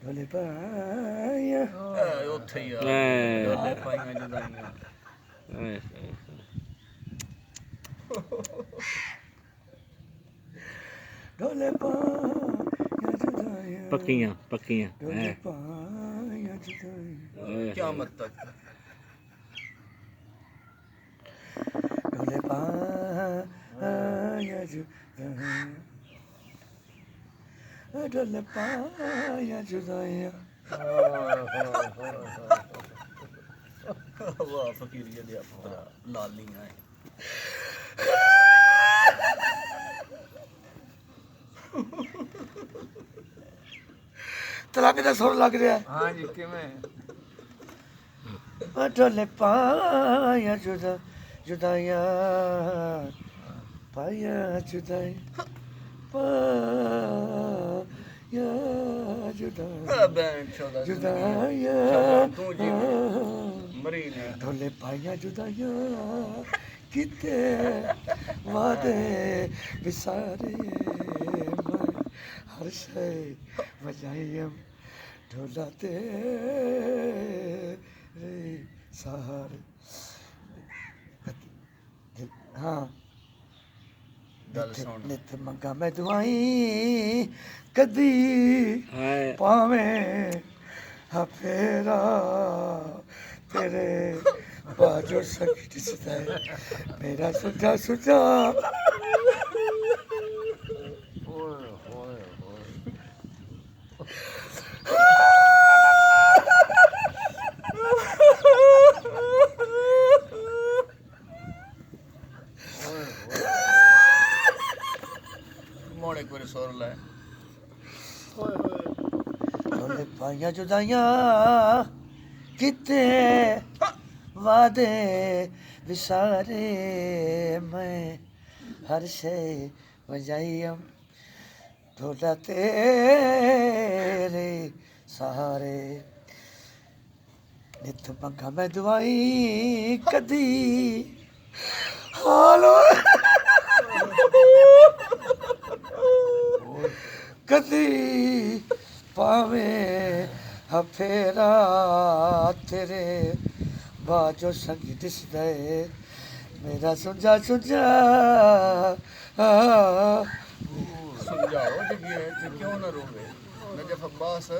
ਢੋਲੇ ਪਾਇਆ ਉੱਥੇ ਹੀ ਆ ਐ ਢੋਲੇ ਪਾਈਆਂ ਜੁਦਾਈਆਂ ਢੋਲੇ ਪਾਇਆ ਜੁਦਾਈਆਂ ਪੱਕੀਆਂ ਪੱਕੀਆਂ ਢੋਲੇ ਪਾਇਆ ਜੁਦਾਈਆਂ ਕਿਆਮਤ ਤੱਕ ਢੋਲੇ ਪਾਇਆ ਜੁਦਾਈਆਂ ਢੋਲੇ ਪਾਇਆ ਜੁਦਾਈਆਂ ਵਾਹ ਫਕੀਰੀਆ ਦੇ ਪੁੱਤਰਾ ਲਾਲੀਆਂ ਹੈ ਤਲਕ ਦਾ ਸੁਰ ਲੱਗ ਰਿਹਾ ਹਾਂ ਜੀ ਕਿਵੇਂ ਢੋਲੇ ਪਾਇਆ ਜੁਦਾਈਆਂ ਪਾਇਆ ਜੁਦਾਈਆਂ ਪਾਇਆ ਜੁਦਾਈਆਂ ਬੈਂਡ ਚੋਦਾ ਜੁਦਾਈਆਂ ਤੂੰ ਜੀ ਮਰੀ ਨੇ ਢੋਲੇ ਪਾਇਆ ਜੁਦਾਈਆਂ ਕਿਤੇ ਵਾਦੇ ਵਿਸਾਰੇ ਮੈਂ ਹਰ ਸ਼ੈ ਵਜਾਈਮ ਢੋਲਾ ਤੇਰੇ ਸਹਾਰੇ ਹਾਂ ਗੱਲ ਸੁਣ ਨਿਤ ਮੰਗਾ ਮੈਂ ਦੁਆਈ ਕਦੀ ਹਾਏ ਪਾਵੇਂ ਫੇਰਾ ਤੇਰੇ ਬਾਜੋ ਸਖੀ ਦਿਸਦਾ ਹੈ ਮੇਰਾ ਸੁਝਾ ਸੁਝਾ ਓਏ ਹੋਏ ਹੋਏ ਮੋੜੇ ਕੋਈ ਸੁਰ ਲੈ ਢੋਲੇ ਪਾਈਆਂ ਜੁਦਾਈਆਂ ਕਿਤੇ ਵਾਦੇ ਵਿਸਾਰੇ ਮੈਂ ਹਰ ਸ਼ੈ ਵਜਾਈਮ ਢੋਲਾ ਤੇਰੇ ਸਹਾਰੇ ਨਿਤ ਮੰਗਾ ਮੈਂ ਦਵਾਈ ਕਦੀ ਹਾਲੋ ਕਦੀ ਪਾਵੇਂ ਫੇਰਾ ਤੇਰੇ ਬਾਜੋ ਸੰਗੀ ਦਿਸਦਾ ਏ ਮੇਰਾ ਸੁਝਾ ਸੁਝਾ ਸਮਝਾਓ ਜਗੀ ਤੇ ਕਿਉਂ ਨਾ ਰੋਵੇ ਨਜਫ ਅब्बास